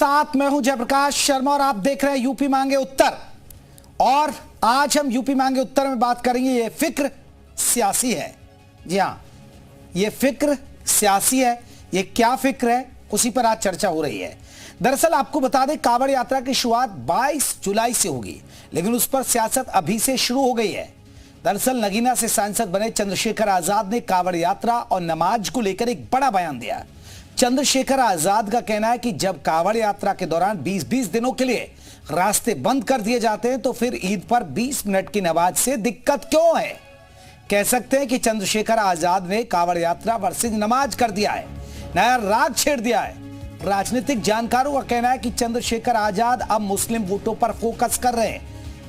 साथ मैं हूं जयप्रकाश शर्मा और आप देख रहे हैं यूपी मांगे उत्तर। और आज हम यूपी मांगे उत्तर में बात करेंगे, ये फिक्र सियासी है। जी हां, ये फिक्र सियासी है। ये क्या फिक्र है, उसी पर आज चर्चा हो रही है। दरअसल आपको बता दें, कांवड़ यात्रा की शुरुआत 22 जुलाई से होगी, लेकिन उस पर सियासत अभी से शुरू हो गई है। दरअसल नगीना से सांसद बने चंद्रशेखर आजाद ने कांवड़ यात्रा और नमाज को लेकर एक बड़ा बयान दिया। चंद्रशेखर आजाद का कहना है कि जब कांवड़ यात्रा के दौरान 20-20 दिनों के लिए रास्ते बंद कर दिए जाते हैं तो फिर ईद पर 20 मिनट की नमाज से दिक्कत क्यों है। कह सकते हैं कि चंद्रशेखर आजाद ने कांवड़ यात्रा वर्सेज नमाज कर दिया है, नया राग छेड़ दिया है। राजनीतिक जानकारों का कहना है कि चंद्रशेखर आजाद अब मुस्लिम वोटों पर फोकस कर रहे हैं,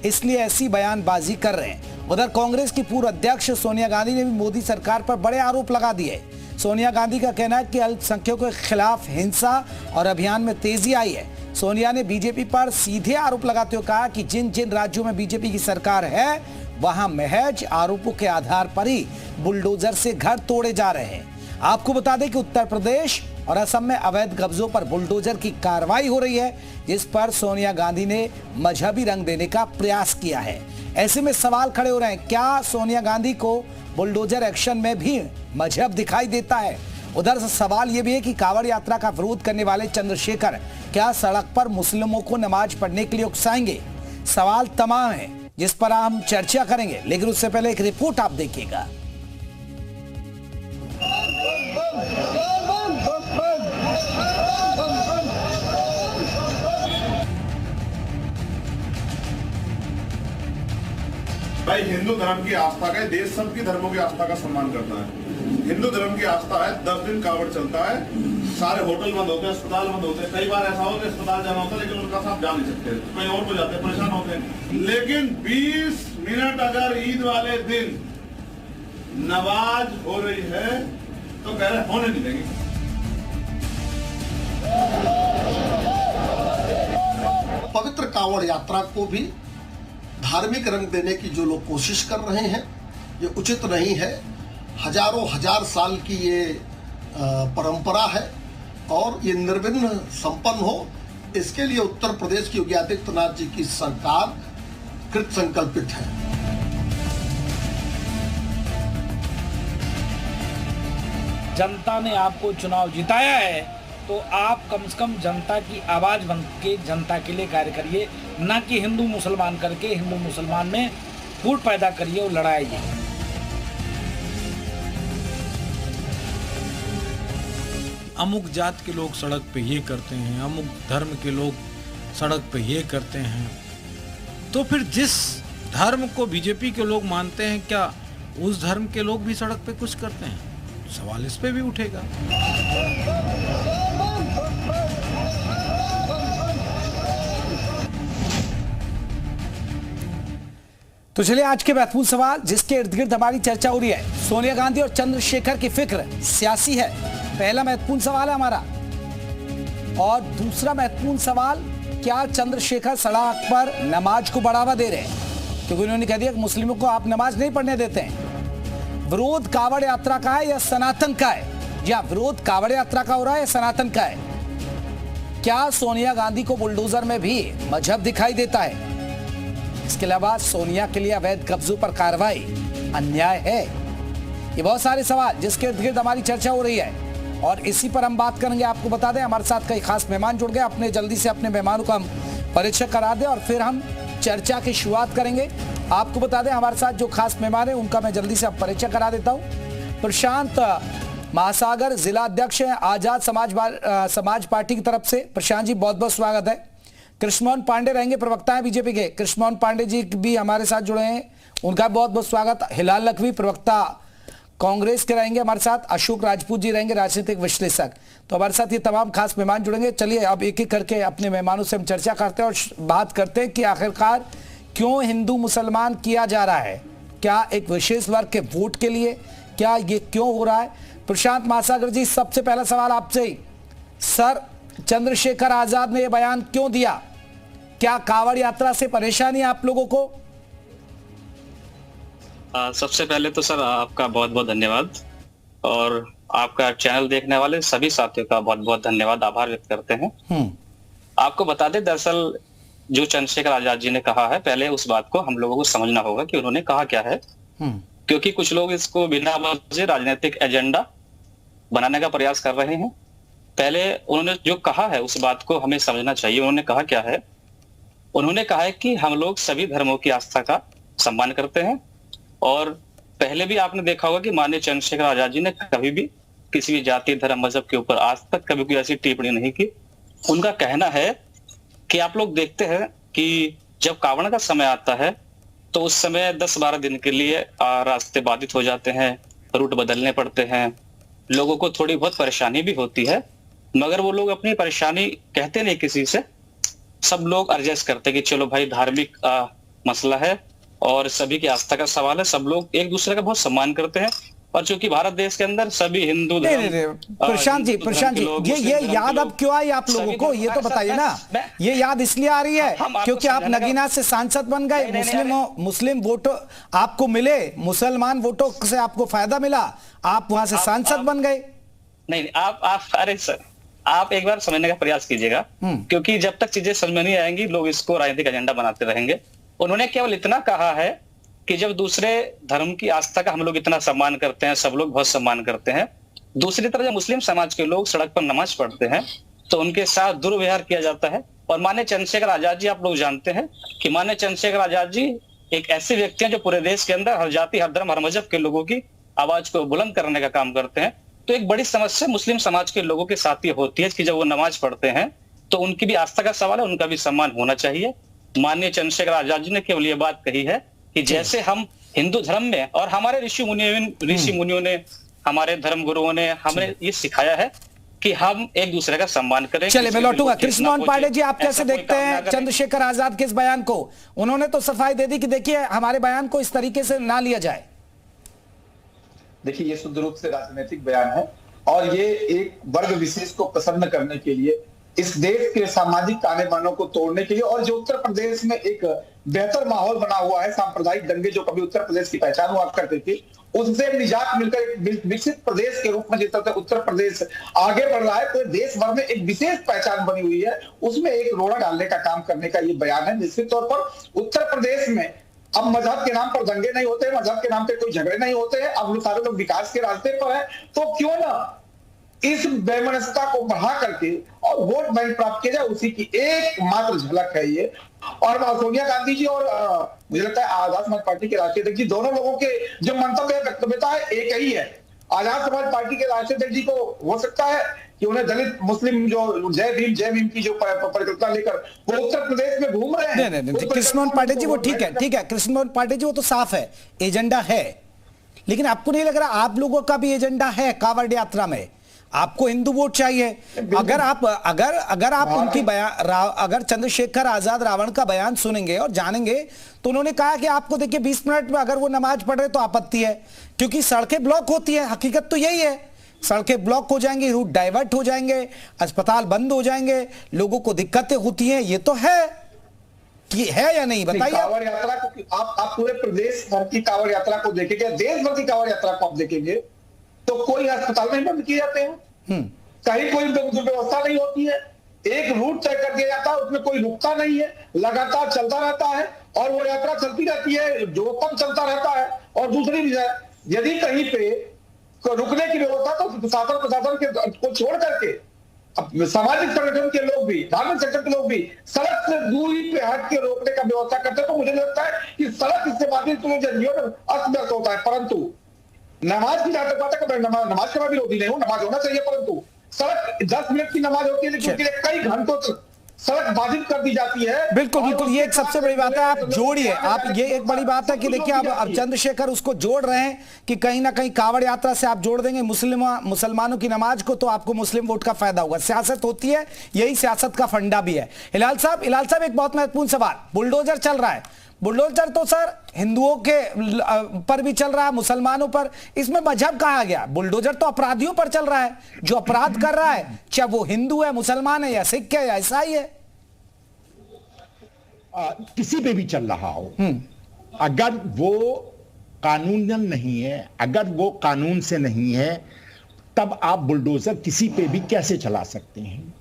इसलिए ऐसी बयानबाजी कर रहे हैं। उधर कांग्रेस की पूर्व अध्यक्ष सोनिया गांधी ने भी मोदी सरकार पर बड़े आरोप लगा दिए। सोनिया गांधी का कहना है कि अल्पसंख्यकों के खिलाफ हिंसा और अभियान में तेजी आई है। सोनिया ने बीजेपी पर सीधे आरोप लगाते हुए कहा कि जिन जिन राज्यों में बीजेपी की सरकार है वहां महज आरोपों के आधार पर ही बुलडोजर से घर तोड़े जा रहे हैं। आपको बता दें कि उत्तर प्रदेश और असम में अवैध कब्जों पर बुलडोजर की कार्रवाई हो रही है, जिस पर सोनिया गांधी ने मजहबी रंग देने का प्रयास किया है। ऐसे में सवाल खड़े हो रहे हैं, क्या सोनिया गांधी को बुलडोजर एक्शन में भी मजहब दिखाई देता है। उधर से सवाल यह भी है कि कांवड़ यात्रा का विरोध करने वाले चंद्रशेखर क्या सड़क पर मुस्लिमों को नमाज पढ़ने के लिए उकसाएंगे। सवाल तमाम है जिस पर हम चर्चा करेंगे, लेकिन उससे पहले एक रिपोर्ट आप देखिएगा। भाई, हिंदू धर्म की आस्था का देश सबकी धर्मों की आस्था का सम्मान करता है। हिंदू धर्म की आस्था है, 10 दिन कांवड़ चलता है, सारे होटल बंद होते हैं, अस्पताल बंद होते हैं। कई बार ऐसा होता है अस्पताल जाना होता है लेकिन उनका साथ जा नहीं सकते, कहीं और को जाते हैं, परेशान होते हैं। लेकिन 20 मिनट अगर ईद वाले दिन नमाज हो रही है तो कह रहे होने नहीं देंगे। पवित्र कांवड़ यात्रा को भी धार्मिक रंग देने की जो लोग कोशिश कर रहे हैं, ये उचित नहीं है। हजारों हजार साल की ये परंपरा है और ये निर्विघ्न संपन्न हो, इसके लिए उत्तर प्रदेश की योगी आदित्यनाथ जी की सरकार कृत संकल्पित है। जनता ने आपको चुनाव जिताया है तो आप कम से कम जनता की आवाज बन के जनता के लिए कार्य करिए, ना कि हिंदू मुसलमान करके हिंदू मुसलमान में फूट पैदा करिए और लड़ाइए। अमुक जात के लोग सड़क पे ये करते हैं, अमुक धर्म के लोग सड़क पे ये करते हैं, तो फिर जिस धर्म को बीजेपी के लोग मानते हैं, क्या उस धर्म के लोग भी सड़क पे कुछ करते हैं? सवाल इस पे भी उठेगा। तो चलिए आज के महत्वपूर्ण सवाल जिसके इर्द गिर्द हमारी चर्चा हो रही है, सोनिया गांधी और चंद्रशेखर की फिक्र सियासी है। पहला महत्वपूर्ण सवाल है हमारा। और दूसरा महत्वपूर्ण सवाल, क्या चंद्रशेखर सड़क पर नमाज को बढ़ावा दे रहे हैं? क्योंकि उन्होंने कह दिया कि मुस्लिमों को आप नमाज नहीं पढ़ने देते हैं। विरोध कांवड़ यात्रा का है या सनातन का है? या विरोध कांवड़ यात्रा का हो रहा है या सनातन का है? क्या सोनिया गांधी को बुलडोजर में भी मजहब दिखाई देता है? इसके अलावा सोनिया के लिए अवैध कब्जों पर कार्रवाई अन्याय है? ये बहुत सारे सवाल जिसके इर्द गिर्द हमारी चर्चा हो रही है और इसी पर हम बात करेंगे। आपको बता दें हमारे साथ कई खास मेहमान जुड़ गए, अपने जल्दी से अपने मेहमानों का हम परिचय करा दें और फिर हम चर्चा की शुरुआत करेंगे। आपको बता दें हमारे साथ जो खास मेहमान है उनका मैं जल्दी से परिचय करा देता हूं। प्रशांत महासागर जिला अध्यक्ष हैं आजाद समाज पार्टी की तरफ से। प्रशांत जी बहुत बहुत स्वागत है। कृष्णमोहन पांडे रहेंगे, प्रवक्ता हैं बीजेपी के। कृष्णमोहन पांडे जी भी हमारे साथ जुड़े हैं, उनका बहुत बहुत स्वागत। हिलाल लखवी प्रवक्ता कांग्रेस के रहेंगे हमारे साथ। अशोक राजपूत जी रहेंगे, राजनीतिक विश्लेषक। तो हमारे साथ ये तमाम खास मेहमान जुड़ेंगे। चलिए अब एक एक करके अपने मेहमानों से हम चर्चा करते हैं और बात करते हैं कि आखिरकार क्यों हिंदू मुसलमान किया जा रहा है। क्या एक विशेष वर्ग के वोट के लिए? क्या ये क्यों हो रहा है? प्रशांत महासागर जी, सबसे पहला सवाल आपसे ही। सर, चंद्रशेखर आजाद ने यह बयान क्यों दिया? क्या कांवड़ यात्रा से परेशानी है आप लोगों को? सबसे पहले तो सर आपका बहुत बहुत धन्यवाद और आपका चैनल देखने वाले सभी साथियों का बहुत बहुत धन्यवाद, आभार व्यक्त करते हैं। आपको बता दें, दरअसल जो चंद्रशेखर आजाद जी ने कहा है, पहले उस बात को हम लोगों को समझना होगा कि उन्होंने कहा क्या है, क्योंकि कुछ लोग इसको बिना वजह राजनीतिक एजेंडा बनाने का प्रयास कर रहे हैं। पहले उन्होंने जो कहा है उस बात को हमें समझना चाहिए। उन्होंने कहा क्या है? उन्होंने कहा है कि हम लोग सभी धर्मों की आस्था का सम्मान करते हैं, और पहले भी आपने देखा होगा कि माननीय चंद्रशेखर आजाद जी ने कभी भी किसी भी जाति, धर्म, मजहब के ऊपर आज तक कभी कोई ऐसी टिप्पणी नहीं की। उनका कहना है कि आप लोग देखते हैं कि जब कावड़ का समय आता है तो उस समय 10-12 दिन के लिए रास्ते बाधित हो जाते हैं, रूट बदलने पड़ते हैं, लोगों को थोड़ी बहुत परेशानी भी होती है, मगर वो लोग अपनी परेशानी कहते नहीं किसी से। सब लोग एडजस्ट करते कि चलो भाई, धार्मिक मसला है और सभी की आस्था का सवाल है, सब लोग एक दूसरे का बहुत सम्मान करते हैं। और चूंकि भारत देश के अंदर सभी हिंदू प्रशांत जी, ये याद अब क्यों आई आप लोगों को, ये तो बताइए ना। ये याद इसलिए आ रही है क्योंकि आप नगीना से सांसद बन गए, मुस्लिम वोटों आपको मिले, मुसलमान वोटों से आपको फायदा मिला, आप वहां से सांसद बन गए। नहीं, आप अरे सर, आप एक बार समझने का प्रयास कीजिएगा, क्योंकि जब तक चीजें समझ में नहीं आएंगी लोग इसको राजनीतिक एजेंडा बनाते रहेंगे। उन्होंने केवल इतना कहा है कि जब दूसरे धर्म की आस्था का हम लोग इतना सम्मान करते हैं, सब लोग बहुत सम्मान करते हैं, दूसरी तरफ जब मुस्लिम समाज के लोग सड़क पर नमाज पढ़ते हैं तो उनके साथ दुर्व्यवहार किया जाता है। और माननीय चंद्रशेखर आजाद जी, आप लोग जानते हैं कि माननीय चंद्रशेखर आजाद जी एक ऐसे व्यक्ति हैं जो पूरे देश के अंदर हर जाति, हर धर्म, हर मजहब के लोगों की आवाज को बुलंद करने का काम करते हैं। तो एक बड़ी समस्या मुस्लिम समाज के लोगों के साथ ये होती है कि जब वो नमाज पढ़ते हैं तो उनकी भी आस्था का सवाल है, उनका भी सम्मान होना चाहिए। माननीय चंद्रशेखर आजाद जी ने केवल ये बात कही है कि जैसे हम हिंदू धर्म में और हमारे ऋषि मुनियों ने, हमारे धर्म गुरुओं ने हमें ये सिखाया है कि हम एक दूसरे का सम्मान करें। चलिए, मैं लौटूंगा। कृष्णमोहन पांडे जी, आप कैसे देखते हैं चंद्रशेखर आजाद के इस बयान को? उन्होंने तो सफाई दे दी कि देखिए हमारे बयान को इस तरीके से ना लिया जाए। देखिए, ये शुद्ध रूप से राजनीतिक बयान है और ये एक वर्ग विशेष को प्रसन्न करने के लिए, इस देश के सामाजिक ताने बानों को तोड़ने के लिए, और जो उत्तर प्रदेश में एक बेहतर माहौल बना हुआ है, सांप्रदायिक दंगे जो कभी उत्तर प्रदेश की पहचान हुआ करते थे, उससे निजात मिलकर एक विकसित प्रदेश के रूप में जिस तरह उत्तर प्रदेश आगे बढ़ रहा है, तो देश भर में एक विशेष पहचान बनी हुई है, उसमें एक रोड़ा डालने का काम करने का ये बयान है। निश्चित तौर पर उत्तर प्रदेश में अब मजहब के नाम पर दंगे नहीं होते, मजहब के नाम पे कोई झगड़े नहीं होते हैं, अब सारे लोग विकास के रास्ते पर हैं, तो क्यों ना इस बेमनस्ता को बढ़ा करके और वोट बैंक प्राप्त किया जाए, उसी की एकमात्र झलक है ये। और सोनिया गांधी जी और मुझे लगता है आजाद समाज पार्टी के राष्ट्रीय अध्यक्ष जी, दोनों लोगों के जो मंतव्य वक्तव्यता है एक ही है। आजाद समाज पार्टी के राष्ट्रीय अध्यक्ष जी को हो सकता है कि उन्हें दलित मुस्लिम जो जय भीम की जो परिकल्पना लेकर वो उत्तर प्रदेश में घूम रहे हैं। नहीं, कृष्णमोहन पांडे जी वो ठीक है, कृष्णमोहन पांडे जी वो तो साफ है, एजेंडा है, लेकिन आपको नहीं लग रहा आप लोगों का भी एजेंडा है कांवड़ यात्रा में? आपको हिंदू वोट चाहिए। अगर आप उनकी बयान, अगर चंद्रशेखर आजाद रावण का बयान सुनेंगे और जानेंगे तो उन्होंने कहा कि आपको देखिए 20 मिनट में अगर वो नमाज पढ़ रहे तो आपत्ति है, क्योंकि सड़कें ब्लॉक होती है। हकीकत तो यही है, सड़कें ब्लॉक हो जाएंगी, रूट डाइवर्ट हो जाएंगे, अस्पताल बंद हो जाएंगे, लोगों को दिक्कतें होती हैं। ये तो है कि है या नहीं, बताइए। कांवड़ यात्रा को आप पूरे प्रदेश भर की कांवड़ यात्रा को देखेंगे, देश भर की कांवड़ यात्रा को आप देखेंगे तो कोई अस्पताल नहीं बंद किए जाते हैं, कहीं कोई व्यवस्था नहीं होती है, एक रूट तय कर दिया जाता है, उसमें कोई रुकता नहीं है, लगातार चलता रहता है और वो यात्रा चलती रहती है, जो कम चलता रहता है। और दूसरी यदि कहीं पे रुकने की व्यवस्था तो प्रशासन को छोड़ करके सामाजिक संगठन के लोग भी, धार्मिक संगठन के लोग भी सड़क से दूरी पे हट के रोकने का व्यवस्था करते हैं। तो मुझे लगता है कि सड़क इससे बाधित जीवन अस्त व्यस्त होता है। परंतु नमाज की जहां तक बात है, नमाज का मैं विरोधी नहीं हूं, नमाज होना चाहिए, परंतु सड़क 10 मिनट की नमाज होती है लेकिन उसके लिए कई घंटों तक सड़क बाधित कर दी जाती है। बिल्कुल, ये एक सबसे बड़ी बात है। आप जोड़िए, आप ये एक बड़ी बात है कि देखिए अब चंद्रशेखर उसको जोड़ रहे हैं कि कहीं ना कहीं कांवड़ यात्रा से आप जोड़ देंगे मुसलमानों की नमाज को, तो आपको मुस्लिम वोट का फायदा होगा। सियासत होती है, यही सियासत का फंडा भी है। हिलाल साहब एक बहुत महत्वपूर्ण सवाल, बुलडोजर चल रहा है, बुलडोजर तो सर हिंदुओं के पर भी चल रहा है, मुसलमानों पर, इसमें मजहब कहा गया? बुलडोजर तो अपराधियों पर चल रहा है, जो अपराध कर रहा है, चाहे वो हिंदू है, मुसलमान है, या सिख है, या ईसाई है, किसी पे भी चल रहा हो, अगर वो कानूनन नहीं है, अगर वो कानून से नहीं है, तब आप बुलडोजर किसी पे भी कैसे चला सकते हैं?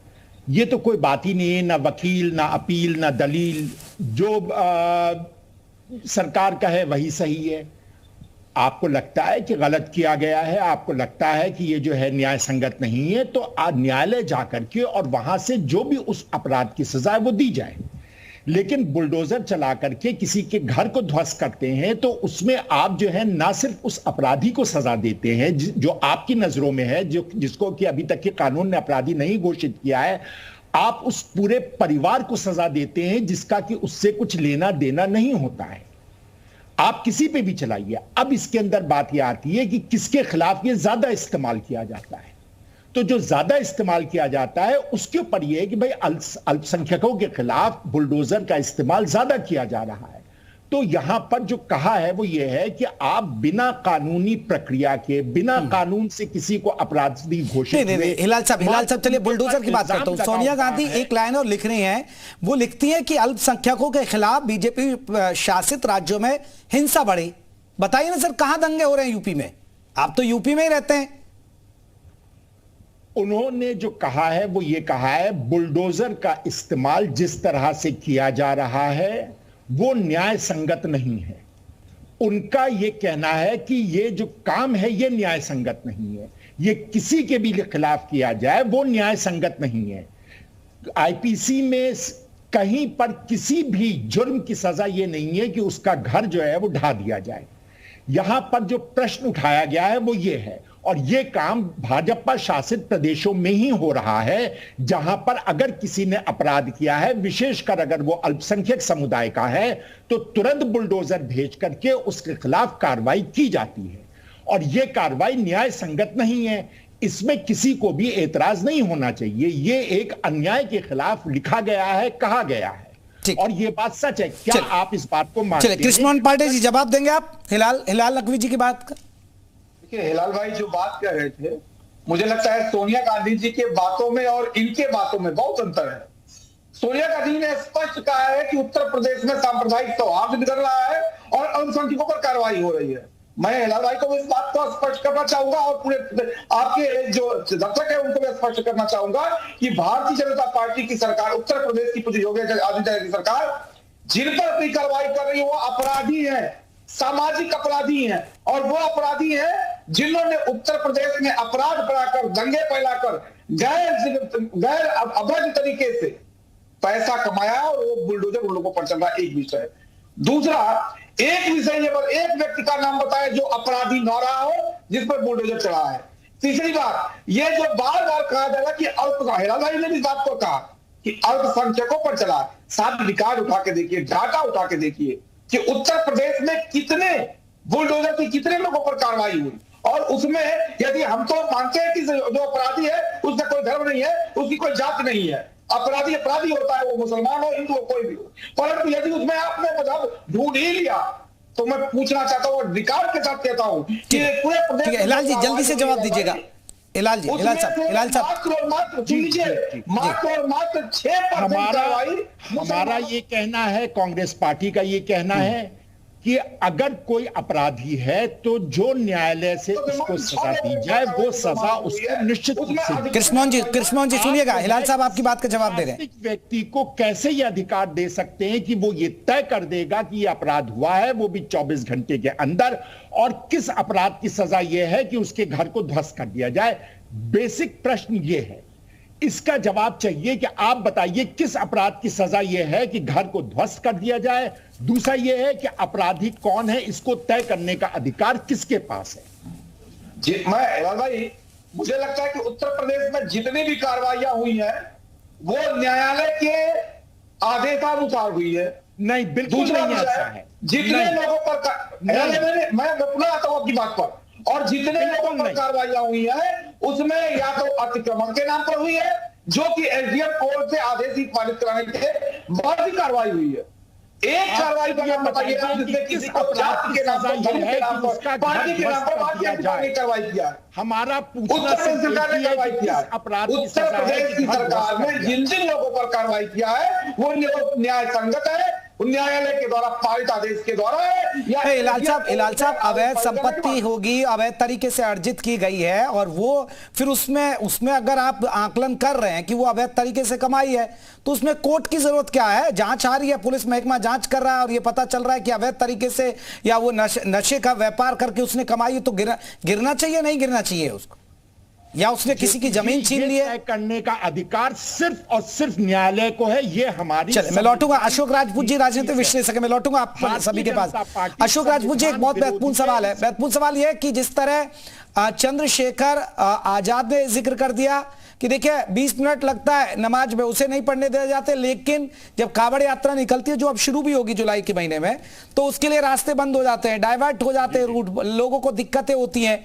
ये तो कोई बात ही नहीं है, ना वकील, ना अपील, ना दलील, जो सरकार का है वही सही है। आपको लगता है कि गलत किया गया है, आपको लगता है कि ये जो है न्याय संगत नहीं है, तो न्यायालय जाकर के और वहां से जो भी उस अपराध की सजा है वो दी जाए। लेकिन बुलडोजर चला करके किसी के घर को ध्वस्त करते हैं तो उसमें आप जो है ना सिर्फ उस अपराधी को सजा देते हैं जो आपकी नजरों में है, जिसको कि अभी तक के कानून ने अपराधी नहीं घोषित किया है, आप उस पूरे परिवार को सजा देते हैं जिसका कि उससे कुछ लेना देना नहीं होता है। आप किसी पे भी चलाइए। अब इसके अंदर बात यह आती है कि किसके खिलाफ ये ज्यादा इस्तेमाल किया जाता है। तो जो ज्यादा इस्तेमाल किया जाता है उसके ऊपर यह है कि भाई अल्पसंख्यकों के खिलाफ बुलडोजर का इस्तेमाल ज्यादा किया जा रहा है। तो यहां पर जो कहा है वो ये है कि आप बिना कानूनी प्रक्रिया के, बिना कानून से किसी को अपराधी घोषित नहीं, हिलाल साहब चलिए बुलडोजर की बात करता हूं। सोनिया गांधी एक लाइन और लिख रही हैं, वो लिखती हैं कि अल्पसंख्यकों के खिलाफ बीजेपी शासित राज्यों में हिंसा बढ़ी। बताइए ना सर, कहां दंगे हो रहे हैं यूपी में? आप तो यूपी में ही रहते हैं। उन्होंने जो कहा है वो ये कहा है बुलडोजर का इस्तेमाल जिस तरह से किया जा रहा है वो न्याय संगत नहीं है। उनका ये कहना है कि ये जो काम है ये न्याय संगत नहीं है, ये किसी के भी खिलाफ किया जाए वो न्याय संगत नहीं है। आईपीसी में कहीं पर किसी भी जुर्म की सजा ये नहीं है कि उसका घर जो है वो ढा दिया जाए। यहां पर जो प्रश्न उठाया गया है वो ये है, और ये काम भाजपा शासित प्रदेशों में ही हो रहा है जहां पर अगर किसी ने अपराध किया है, विशेषकर अगर वो अल्पसंख्यक समुदाय का है, तो तुरंत बुलडोजर भेज करके उसके खिलाफ कार्रवाई की जाती है। और ये कार्रवाई न्याय संगत नहीं है, इसमें किसी को भी एतराज नहीं होना चाहिए। ये एक अन्याय के खिलाफ लिखा गया है, कहा गया है, और ये बात सच है। क्या आप इस बात को मानते हैं? कृष्णमोहन पांडे जी जवाब देंगे आप हिलाल नकवी जी की बात का? हिलाल भाई जो बात कर रहे थे, मुझे लगता है सोनिया गांधी जी के बातों में और इनके बातों में बहुत अंतर है। सोनिया गांधी ने स्पष्ट कहा है कि उत्तर प्रदेश में सांप्रदायिक सौहार्द बिगड़ रहा है और अल्पसंख्यकों पर कार्रवाई हो रही है। मैं हिलाल भाई को इस बात को स्पष्ट करना चाहूंगा और पूरे आपके जो दर्शक है उनको भी स्पष्ट करना चाहूंगा कि भारतीय जनता पार्टी की सरकार, उत्तर प्रदेश की योगी आदित्यनाथ की सरकार, जिन पर भी कार्रवाई कर रही है वो अपराधी है, सामाजिक अपराधी हैं, और वो अपराधी हैं जिन्होंने उत्तर प्रदेश में अपराध बढ़ाकर, दंगे फैलाकर, गैर अवैध तरीके से पैसा कमाया और वो बुलडोजर उन लोगों पर चल रहा है। एक विषय। दूसरा, एक विषय ये पर एक व्यक्ति का नाम बताया जो अपराधी न रहा हो, जिस पर बुलडोजर चढ़ा है। तीसरी बात, ये जो बार बार कहा जा रहा है कि हिलाल भाई ने भी इस बात को कहा कि अल्पसंख्यकों पर चला, साथ रिकॉर्ड उठा के देखिए, डाटा उठा के देखिए कि उत्तर प्रदेश में कितने बुलडोजर की कितने लोगों पर कार्रवाई हुई, और उसमें यदि हम तो मानते हैं कि जो अपराधी है उसका कोई धर्म नहीं है, उसकी कोई जात नहीं है, अपराधी अपराधी होता है, वो मुसलमान हो, हिंदू हो, कोई भी हो। परंतु यदि उसमें आपने मतलब ढूंढ ही लिया तो मैं पूछना चाहता हूँ, रिकॉर्ड के साथ कहता हूँ कि पूरे प्रदेश। हिलाल जी जल्दी से जवाब दीजिएगा। हिलाल साहब मात्र 6% हमारा ये कहना है, कांग्रेस पार्टी का ये कहना है कि अगर कोई अपराधी है तो जो न्यायालय से उसको सजा दी जाए वो सजा उसको निश्चित रूप से। कृष्णमोहन जी सुनिएगा, हिलाल साहब आपकी बात का जवाब दे रहे हैं। व्यक्ति को कैसे ये अधिकार दे सकते हैं कि वो ये तय कर देगा कि ये अपराध हुआ है, वो भी 24 घंटे के अंदर, और किस अपराध की सजा ये है कि उसके घर को ध्वस्त कर दिया जाए? बेसिक प्रश्न ये है, इसका जवाब चाहिए कि आप बताइए किस अपराध की सजा यह है कि घर को ध्वस्त कर दिया जाए। दूसरा यह है कि अपराधी कौन है, इसको तय करने का अधिकार किसके पास है? जी, भाई मुझे लगता है कि उत्तर प्रदेश में जितनी भी कार्रवाइयां हुई हैं वो न्यायालय के आदेशानुसार हुई है। नहीं, बिल्कुल नहीं ऐसा है। जितने लोगों पर मैं पुनः आता हूं आपकी बात पर, और जितने लोगों पर कार्रवाइयां हुई है उसमें या तो अतिक्रमण के नाम पर हुई है, जो कि एसडीएम कोर्ट से आदेश पारित कराने के बाद ही कार्रवाई हुई है। एक कार्रवाई का नाम बताइए जिसमें किसी को जाति के नाम पर, धर्म के नाम पर, पार्टी के नाम पर कार्रवाई किया। हमारा उत्तर प्रदेश सरकार ने कार्रवाई किया। उत्तर प्रदेश की सरकार ने जिन जिन लोगों पर कार्रवाई किया है वो न्याय संगत है, न्यायालय के द्वारा पारित आदेश के द्वारा है या इलाल साहब अवैध संपत्ति होगी, अवैध तरीके से अर्जित की गई है, और वो फिर उसमें अगर आप आकलन कर रहे हैं कि वो अवैध तरीके से कमाई है, तो उसमें कोर्ट की जरूरत क्या है? जांच आ रही है, पुलिस महकमा जांच कर रहा है और ये पता चल रहा है कि अवैध तरीके से या वो नशे का व्यापार करके उसने कमाई, तो गिरना चाहिए नहीं गिरना चाहिए उसको, या उसने किसी की जमीन छीन ली है? करने का अधिकार सिर्फ और सिर्फ न्यायालय को है। ये हमारी, चले मैं लौटूंगा अशोक राजपूत जी, राजनीतिक विश्लेषक, मैं लौटूंगा आप सभी के पास। अशोक राजपूत जी, एक बहुत महत्वपूर्ण सवाल है। महत्वपूर्ण सवाल यह है कि जिस तरह चंद्रशेखर आजाद ने जिक्र कर दिया कि देखिए 20 मिनट लगता है नमाज में, उसे नहीं पढ़ने दिए जाते, लेकिन जब कावड़ यात्रा निकलती है, जो अब शुरू भी होगी जुलाई के महीने में, तो उसके लिए रास्ते बंद हो जाते हैं, डाइवर्ट हो जाते हैं रूट, लोगों को दिक्कतें होती हैं।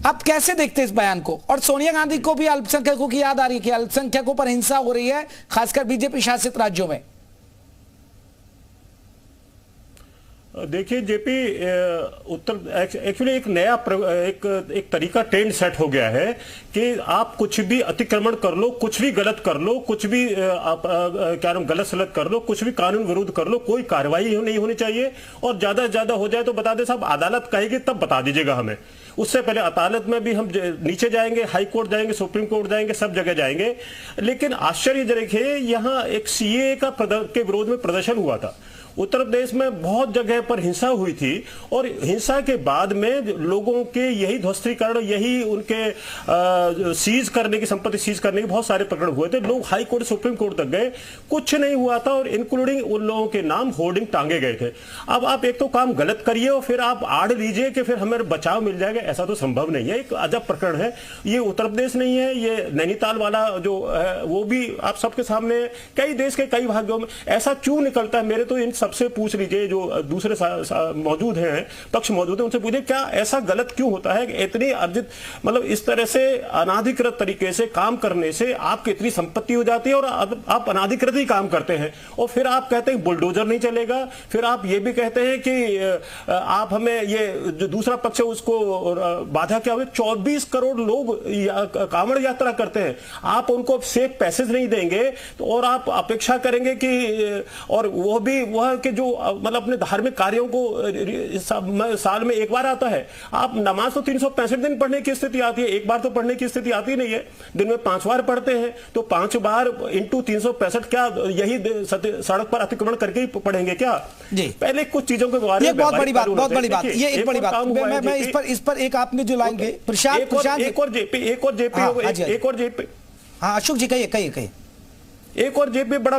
आप कैसे देखते हैं इस बयान को? और सोनिया गांधी को भी अल्पसंख्यकों की याद आ रही है कि अल्पसंख्यकों पर हिंसा हो रही है, खासकर बीजेपी शासित राज्यों में। देखिए जेपी, उत्तर एक्चुअली एक नया एक तरीका ट्रेंड सेट हो गया है कि आप कुछ भी अतिक्रमण कर लो, कुछ भी गलत कर लो, कुछ भी क्या नाम गलत सलत कर लो, कुछ भी कानून विरुद्ध कर लो, कोई कार्रवाई नहीं होनी चाहिए, और ज्यादा से ज्यादा हो जाए तो बता दे साहब, अदालत कहेगी तब बता दीजिएगा हमें। उससे पहले अदालत में भी हम नीचे जाएंगे, हाई कोर्ट जाएंगे, सुप्रीम कोर्ट जाएंगे, सब जगह जाएंगे। लेकिन आश्चर्यजनक है, यहाँ एक सीए के विरोध में प्रदर्शन हुआ था। उत्तर प्रदेश में बहुत जगह पर हिंसा हुई थी, और हिंसा के बाद में लोगों के यही ध्वस्तीकरण, यही उनके सीज करने की, संपत्ति सीज करने के बहुत सारे प्रकरण हुए थे। लोग हाई कोर्ट, सुप्रीम कोर्ट तक गए, कुछ नहीं हुआ था, और इंक्लूडिंग उन लोगों के नाम होर्डिंग टांगे गए थे। अब आप एक तो काम गलत करिए और फिर आप आड़ लीजिए कि फिर हमें बचाव मिल जाएगा, ऐसा तो संभव नहीं है। एक अजब प्रकरण है ये। उत्तर प्रदेश नहीं है ये, नैनीताल वाला जो है वो भी आप सबके सामने, कई देश के कई भागों में ऐसा क्यों निकलता है? मेरे तो इन सबसे पूछ लीजिए, जो दूसरे मौजूद हैं, पक्ष मौजूद हैं, उनसे पूछिए क्या ऐसा गलत क्यों होता है कि इतनी अर्जित, मतलब इस तरह से अनाधिकृत तरीके से काम करने से आपकी इतनी संपत्ति हो जाती है, और आप अनाधिकृत ही काम करते हैं, और फिर आप कहते हैं बुलडोजर नहीं चलेगा, फिर आप ये भी कहते हैं कि आप हमें ये जो दूसरा पक्ष है उसको बाधा क्या हुई। 24 करोड़ लोग कांवड़ यात्रा करते हैं, आप उनको सेफ पैसेज नहीं देंगे, तो और आप अपेक्षा करेंगे कि, और वो भी वह कि जो मतलब अपने धार्मिक कार्यों को साल में एक बार आता है। आप नमाज तो 365 दिन पढ़ने की स्थिति आती है, एक बार तो पढ़ने की स्थिति आती नहीं है, दिन में 5 बार पढ़ते हैं, तो 5 बार इंटू 365 क्या यही सड़क पर अतिक्रमण करके ही पढ़ेंगे क्या? जी पहले कुछ चीजों के बारे में, बहुत बड़ी बात, बहुत बड़ी बात, ये एक बड़ी बात। मैं इस पर एक आपने जो लाइन गई, प्रशांत, एक और जेपी, हाँ अशोक जी कहिए। एक और जेपी बड़ा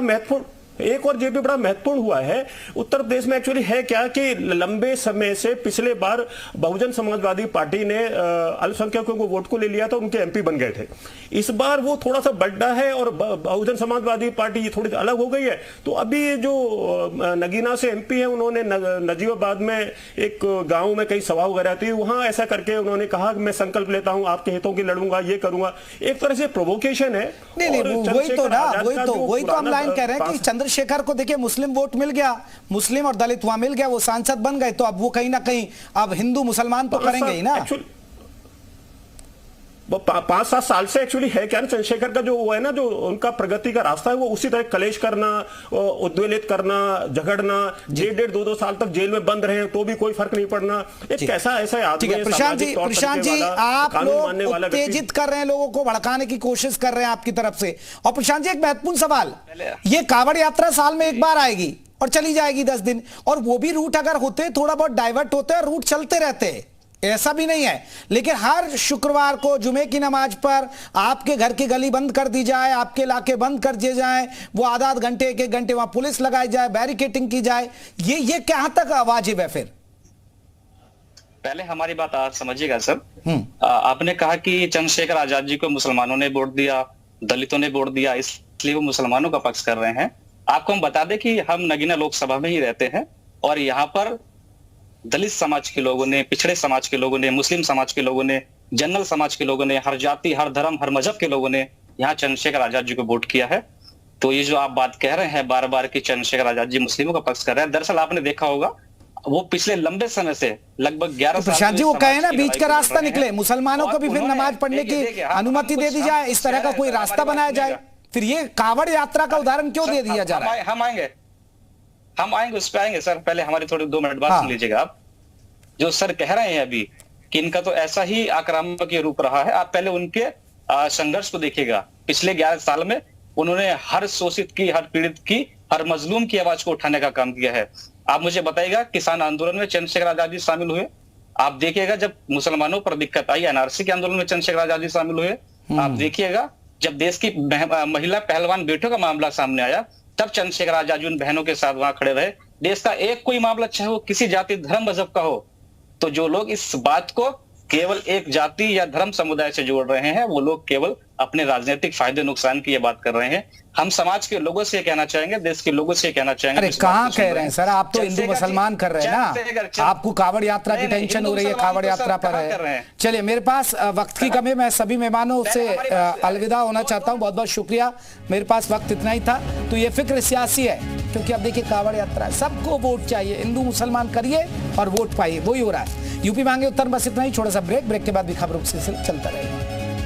महत्वपूर्ण हुआ है उत्तर प्रदेश में। एक्चुअली है क्या कि लंबे समय से, पिछले बार बहुजन समाजवादी पार्टी ने अल्पसंख्यकों को वोट को ले लिया था, उनके एमपी बन गए थे। इस बार वो थोड़ा सा बढ़ा है और बहुजन समाजवादी पार्टी थोड़ी अलग हो गई है। तो अभी जो नगीना से एमपी है, उन्होंने नजीबाबाद में एक गांव में कई सभा वगैरह थी, वहां ऐसा करके उन्होंने कहा कि मैं संकल्प लेता हूं, आपके हितों की लड़ूंगा, ये करूंगा। एक तरह से प्रोवोकेशन है। वही तो हम लाइन कह रहे हैं कि चंद्रशेखर को देखिए मुस्लिम वोट मिल गया, मुस्लिम और दलित वहां मिल गया, वो सांसद बन गए, तो अब वो कहीं ना कहीं अब हिंदू मुसलमान तो करेंगे ही ना। 5-7 साल से एक्चुअली है क्या, चंद्रशेखर का जो वो है ना, जो उनका प्रगति का रास्ता है, वो उसी तरह कलेश करना, उद्वेलित करना, झगड़ना, 1.5-2 साल तक जेल में बंद रहे तो भी कोई फर्क नहीं पड़ना। एक कैसा ऐसा आदमी है। प्रशांत जी आप लोग उत्तेजित कर रहे हैं, लोगों को भड़काने की कोशिश कर रहे हैं आपकी तरफ से। और प्रशांत जी एक महत्वपूर्ण सवाल, ये कांवड़ यात्रा साल में एक बार आएगी और चली जाएगी 10 दिन, और वो भी रूट अगर होते थोड़ा बहुत डाइवर्ट होते हैं, रूट चलते रहते हैं, ऐसा भी नहीं है। लेकिन हर शुक्रवार को जुमे की नमाज पर आपके घर की गली बंद कर दी जाए, आपके इलाके बंद कर दिए जाए, वो आधा घंटे 1-1 घंटे वहां पुलिस लगाई जाए, बैरिकेटिंग की जाए, ये कहां तक वाजिब है? फिर पहले हमारी बात आप समझिएगा सर। आपने कहा कि चंद्रशेखर आजाद जी को मुसलमानों ने वोट दिया, दलितों ने वोट दिया, इसलिए वो मुसलमानों का पक्ष कर रहे हैं। आपको हम बता दें कि हम नगीना लोकसभा में ही रहते हैं, और यहाँ पर दलित समाज के लोगों ने, पिछड़े समाज के लोगों ने, मुस्लिम समाज के लोगों ने, जनरल समाज के लोगों ने, हर जाति, हर धर्म, हर मजहब के लोगों ने यहाँ चंद्रशेखर आजाद जी को वोट किया है। तो ये जो आप बात कह रहे हैं बार बार कि चंद्रशेखर आजाद जी मुस्लिमों का पक्ष कर रहे हैं, दरअसल आपने देखा होगा वो पिछले लंबे समय से लगभग 11 साल प्रशांत जी वो कहे ना बीच का रास्ता निकले, मुसलमानों को भी फिर नमाज पढ़ने की अनुमति दे दी जाए, इस तरह का कोई रास्ता बनाया जाए। फिर ये कांवड़ यात्रा का उदाहरण क्यों दे दिया जा रहा है? हम आएंगे, उस पर आएंगे सर। पहले हमारी थोड़ी 2 मिनट बात सुन लीजिएगा आप। जो सर कह रहे हैं अभी कि इनका तो ऐसा ही आक्रामक ये रूप रहा है, आप पहले उनके संघर्ष को देखिएगा। पिछले 11 साल में उन्होंने हर शोषित की, हर पीड़ित की, हर मजलूम की आवाज को उठाने का काम किया है। आप मुझे बताइएगा, किसान आंदोलन में चंद्रशेखर आजाद जी शामिल हुए। आप देखिएगा जब मुसलमानों पर दिक्कत आई, एनआरसी के आंदोलन में चंद्रशेखर आजाद जी शामिल हुए। आप देखिएगा जब देश की महिला पहलवान बेटियों का मामला सामने आया, तब चंद्रशेखर आजाद जी उन बहनों के साथ वहां खड़े रहे। देश का एक कोई मामला, चाहे वो किसी जाति, धर्म, मजहब का हो, तो जो लोग इस बात को केवल एक जाति या धर्म समुदाय से जोड़ रहे हैं, वो लोग केवल अपने राजनीतिक फायदे नुकसान की ये बात कर रहे हैं। हम समाज के लोगों से कहना चाहेंगे, देश के लोगों से कहना चाहेंगे। अरे कहाँ कह रहे हैं सर, आप तो हिंदू मुसलमान कर रहे हैं ना। आपको कावड़ यात्रा की टेंशन हो रही है, कावड़ यात्रा पर है। चलिए, मेरे पास वक्त की कमी, मैं सभी मेहमानों से अलविदा होना चाहता हूँ। बहुत बहुत शुक्रिया, मेरे पास वक्त इतना ही था। तो ये फिक्र सियासी है, क्योंकि अब देखिए कावड़ यात्रा, सबको वोट चाहिए, हिंदू मुसलमान करिए और वोट पाइए, वही हो रहा है। यूपी मांगे उत्तर, बस इतना ही। छोटा सा ब्रेक के बाद भी खबरों से चलता रहेगा।